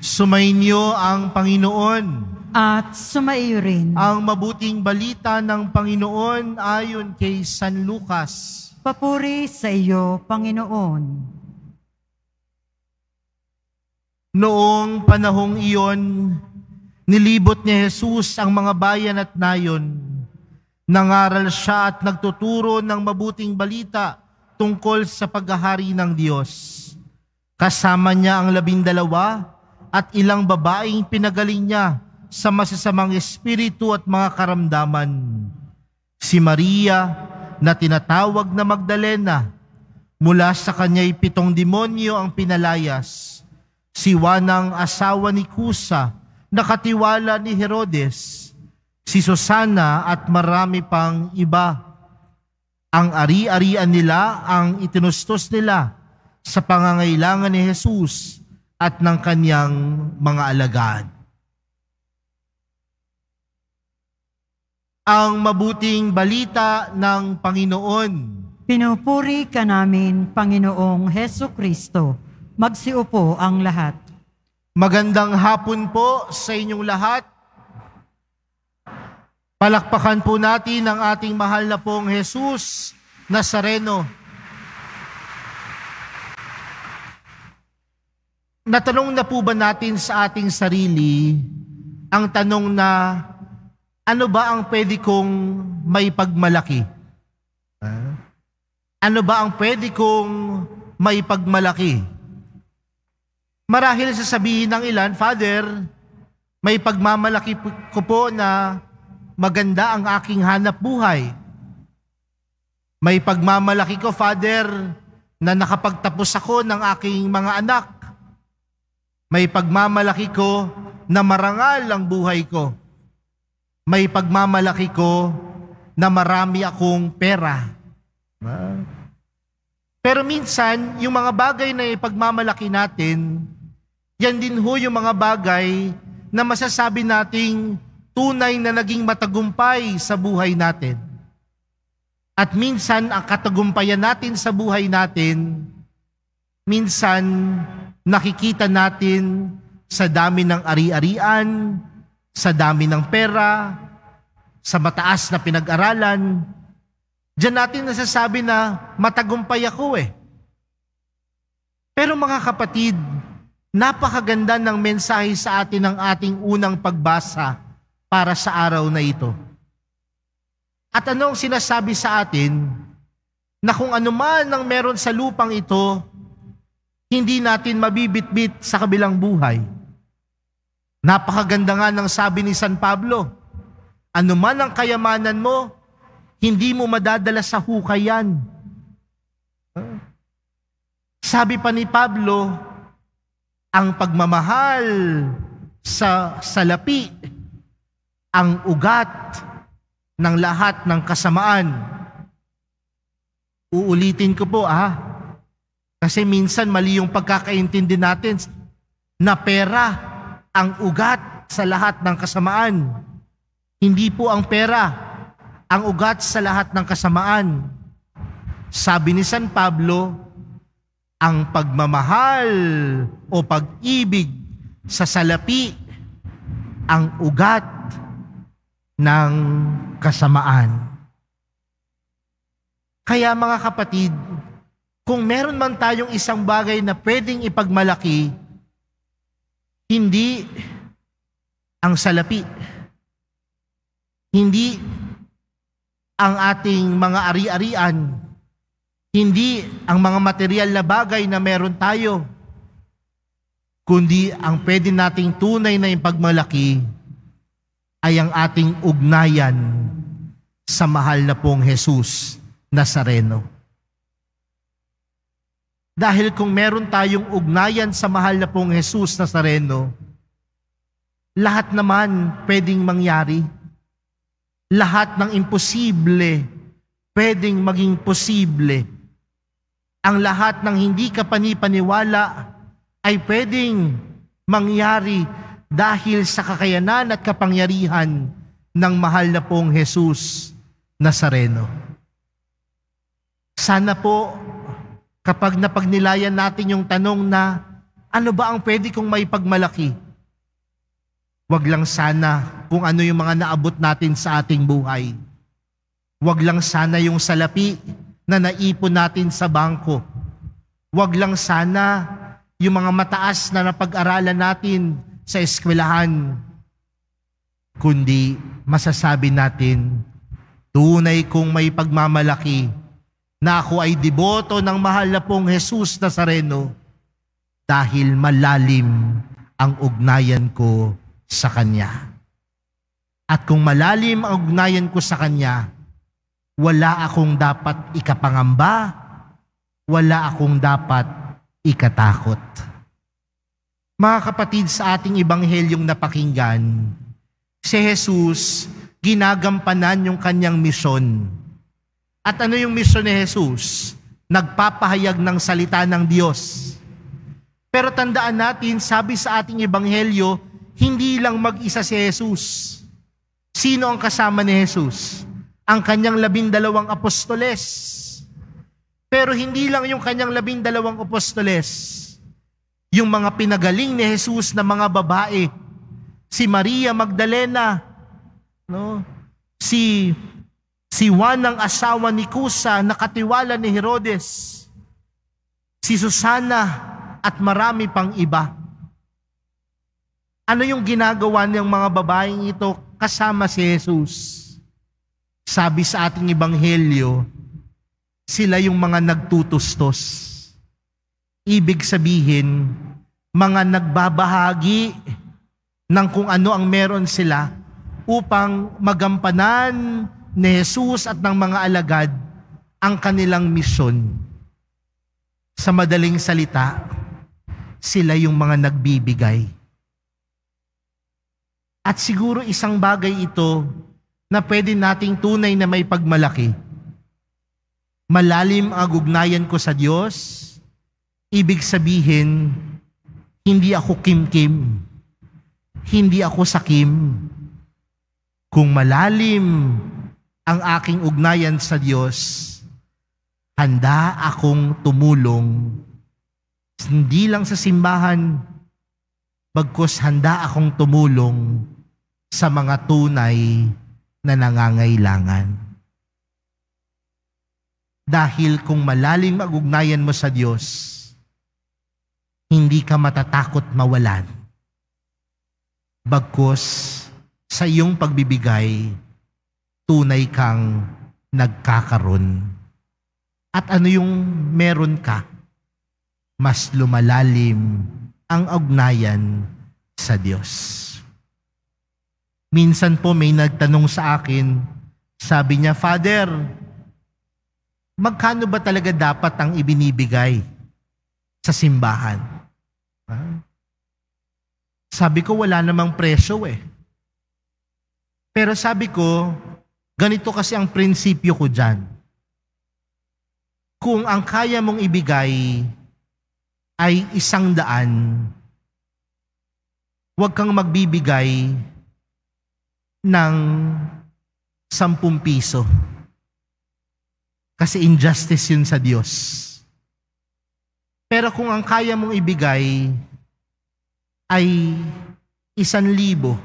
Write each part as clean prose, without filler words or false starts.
Sumainyo ang Panginoon. At sumaiyo rin. Ang mabuting balita ng Panginoon ayon kay San Lucas. Papuri sa iyo, Panginoon. Noong panahong iyon, nilibot ni Jesus ang mga bayan at nayon. Nangaral siya at nagtuturo ng mabuting balita tungkol sa paghahari ng Diyos. Kasama niya ang 12 at ilang babaeng pinagaling niya sa masasamang espiritu at mga karamdaman. Si Maria, na tinatawag na Magdalena, mula sa kanya'y 7 demonyo ang pinalayas. Si Juan, asawa ni Kusa, nakatiwala ni Herodes, si Susana at marami pang iba. Ang ari-arian nila ang itinustos nila sa pangangailangan ni Jesus at ng kanyang mga alagad. Ang mabuting balita ng Panginoon. Pinupuri ka namin, Panginoong Heso Kristo. Magsiupo ang lahat. Magandang hapon po sa inyong lahat. Palakpakan po natin ang ating mahal na pong Jesus Nazareno. Natanong na po ba natin sa ating sarili ang tanong na ano ba ang pwede kong may pagmalaki? Ano ba ang pwede kong may pagmalaki? Marahil sasabihin ng ilan, Father, may pagmamalaki ko po na maganda ang aking hanap buhay. May pagmamalaki ko, Father, na nakapagtapos ako ng aking mga anak. May pagmamalaki ko na marangal ang buhay ko. May pagmamalaki ko na marami akong pera. Pero minsan, yung mga bagay na ipagmamalaki natin, yan din ho yung mga bagay na masasabi nating tunay na naging matagumpay sa buhay natin. At minsan, ang katagumpayan natin sa buhay natin, minsan nakikita natin sa dami ng ari-arian, sa dami ng pera, sa mataas na pinag-aralan. Diyan natin nasasabi na matagumpay ako eh. Pero mga kapatid, napakaganda ng mensahe sa atin ng ating unang pagbasa para sa araw na ito. At ano ang sinasabi sa atin? Na kung ano man ang meron sa lupang ito, hindi natin mabibitbit sa kabilang buhay. Napakaganda nga ng sabi ni San Pablo, ano man ang kayamanan mo, hindi mo madadala sa hukay yan. Sabi pa ni Pablo, ang pagmamahal sa salapi, ang ugat ng lahat ng kasamaan. Uulitin ko po kasi minsan mali yung pagkakaintindi natin na pera ang ugat sa lahat ng kasamaan. Hindi po ang pera ang ugat sa lahat ng kasamaan. Sabi ni San Pablo, ang pagmamahal o pag-ibig sa salapi ang ugat ng kasamaan. Kaya mga kapatid, kung meron man tayong isang bagay na pwedeng ipagmalaki, hindi ang salapi, hindi ang ating mga ari-arian, hindi ang mga material na bagay na meron tayo, kundi ang pwede nating tunay na ipagmalaki ay ang ating ugnayan sa mahal na pong Jesus Nazareno. Dahil kung meron tayong ugnayan sa mahal na pong Jesus Nazareno, lahat naman pwedeng mangyari. Lahat ng imposible pwedeng maging posible. Ang lahat ng hindi ka panipaniwala ay pwedeng mangyari dahil sa kakayanan at kapangyarihan ng mahal na pong Jesus Nazareno. Sana po kapag napagnilayan natin yung tanong na Ano ba ang pwede kong maipagmalaki? Wag lang sana kung ano yung mga naabot natin sa ating buhay. Wag lang sana yung salapi na naipon natin sa bangko. Wag lang sana yung mga mataas na napag-aralan natin sa eskwelahan. Kundi masasabi natin, tunay kong may pagmamalaki na ako ay deboto ng mahal na pong Jesus Nazareno dahil malalim ang ugnayan ko sa Kanya. At kung malalim ang ugnayan ko sa Kanya, wala akong dapat ikapangamba, wala akong dapat ikatakot. Mga kapatid, sa ating ibanghelyong napakinggan, si Jesus ginagampanan yung kanyang misyon. At ano yung misyon ni Jesus? Nagpapahayag ng salita ng Diyos. Pero tandaan natin, sabi sa ating ebanghelyo, hindi lang mag-isa si Jesus. Sino ang kasama ni Jesus? Ang kanyang 12 apostoles. Pero hindi lang yung kanyang 12 apostoles. Yung mga pinagaling ni Jesus na mga babae. Si Maria Magdalena, no? Si Juan ang asawa ni Kusa, nakatiwala ni Herodes. Si Susana at marami pang iba. Ano yung ginagawa ng mga babaeng ito kasama si Jesus? Sabi sa ating ebanghelyo, sila yung mga nagtutustos. Ibig sabihin, mga nagbabahagi ng kung ano ang meron sila upang magampanan ni Jesus at ng mga alagad ang kanilang misyon. Sa madaling salita, sila yung mga nagbibigay. At siguro isang bagay ito na pwede nating tunay na may pagmalaki. Malalim ang ugnayan ko sa Diyos, ibig sabihin, hindi ako kim-kim, hindi ako sakim. Kung malalim ang aking ugnayan sa Diyos, handa akong tumulong, hindi lang sa simbahan, bagkus handa akong tumulong sa mga tunay na nangangailangan. Dahil kung malalim ang ugnayan mo sa Diyos, hindi ka matatakot mawalan. Bagkus sa iyong pagbibigay, tunay kang nagkakaroon. At ano yung meron ka? Mas lumalalim ang ugnayan sa Diyos. Minsan po may nagtanong sa akin, sabi niya, Father, magkano ba talaga dapat ang ibinibigay sa simbahan? Sabi ko, wala namang presyo eh. Pero sabi ko, ganito kasi ang prinsipyo ko dyan. Kung ang kaya mong ibigay ay 100, huwag kang magbibigay ng 10 piso. Kasi injustice yun sa Diyos. Pero kung ang kaya mong ibigay ay 1,000,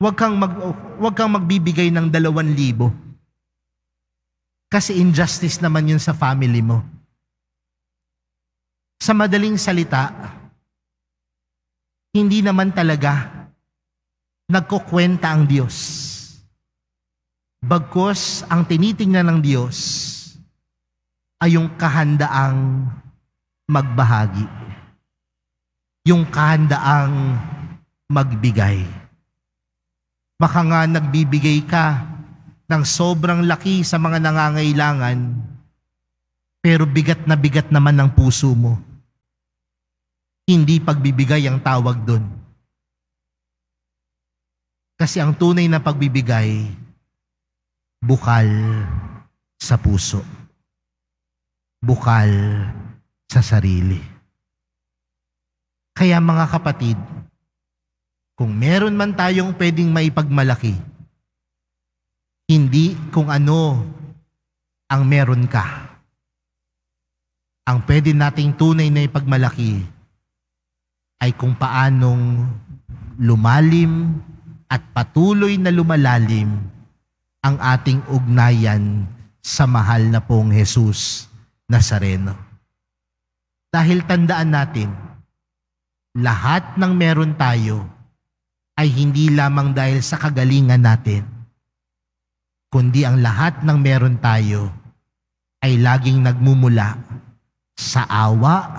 huwag kang magbibigay ng 2,000. Kasi injustice naman yun sa family mo. Sa madaling salita, hindi naman talaga nagkukwenta ang Diyos. Bagkus ang tinitingnan ng Diyos ay yung kahandaang magbahagi. Yung kahandaang magbigay. Baka nga nagbibigay ka ng sobrang laki sa mga nangangailangan, pero bigat na bigat naman ang puso mo. Hindi pagbibigay ang tawag doon. Kasi ang tunay na pagbibigay, bukal sa puso. Bukal sa sarili. Kaya mga kapatid, kung meron man tayong pwedeng maipagmalaki, hindi kung ano ang meron ka. Ang pwede nating tunay na ipagmalaki ay kung paanong lumalim at patuloy na lumalalim ang ating ugnayan sa mahal na pong Jesus Nazareno. Dahil tandaan natin, lahat ng meron tayo ay hindi lamang dahil sa kagalingan natin, kundi ang lahat ng meron tayo ay laging nagmumula sa awa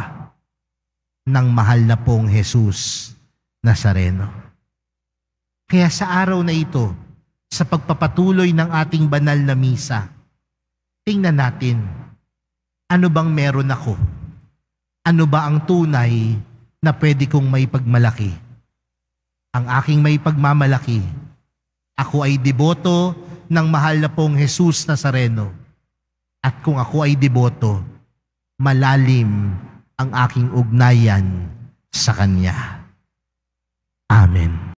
ng mahal na pong Jesus Nazareno. Kaya sa araw na ito, sa pagpapatuloy ng ating banal na misa, tingnan natin, ano bang meron ako? Ano ba ang tunay na pwede kong maipagmalaki? Ang aking maipagmamalaki, ako ay deboto ng mahal na pong Jesus Nazareno. At kung ako ay deboto, malalim ang aking ugnayan sa Kanya.